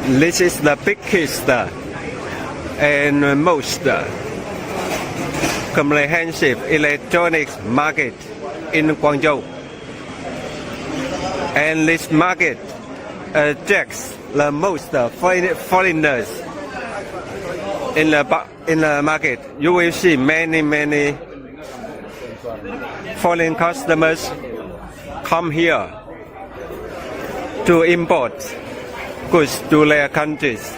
This is the biggest and most comprehensive electronics market in Guangzhou. And this market attracts the most foreigners in the market. You will see many foreign customers come here to import goods to their countries.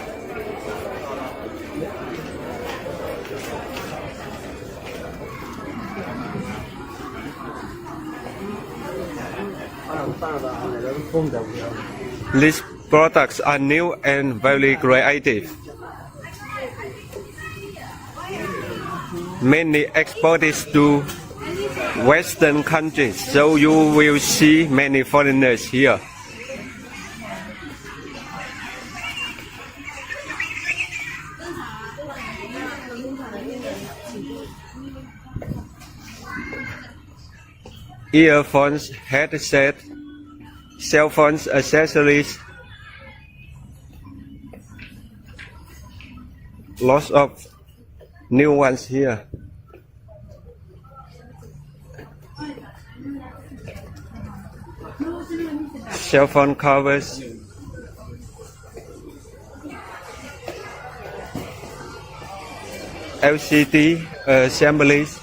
These products are new and very creative. Many exported to Western countries, so you will see many foreigners here. Earphones, headset, cell phones, accessories. Lots of new ones here. Cell phone covers. LCD assemblies.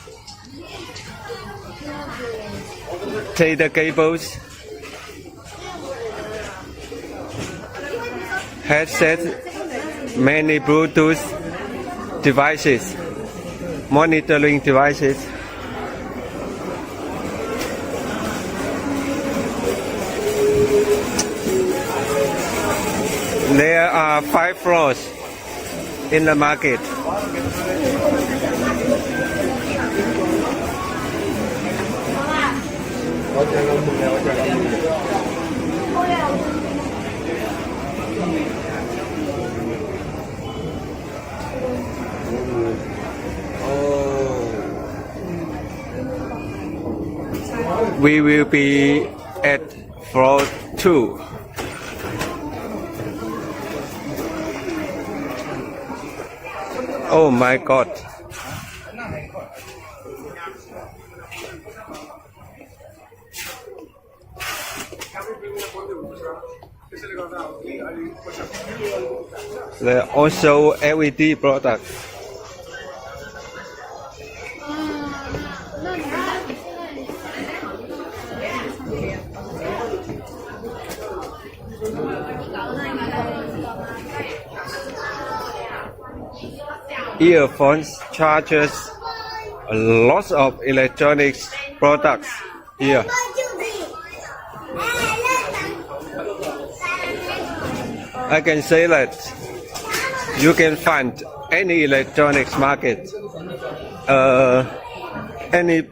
Data cables. Headset. Many Bluetooth devices. Monitoring devices. There are 5 floors in the market. We will be at floor 2. Oh my God. There are also LED products. Earphones, chargers, lots of electronics products here. I can say that you can find any electronics market, any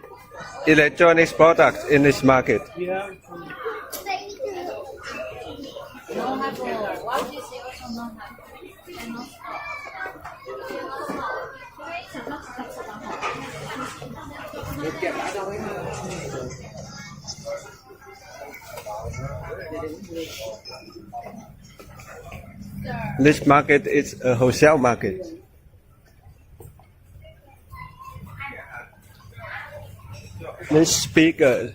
electronics product in this market. This market is a wholesale market. This speaker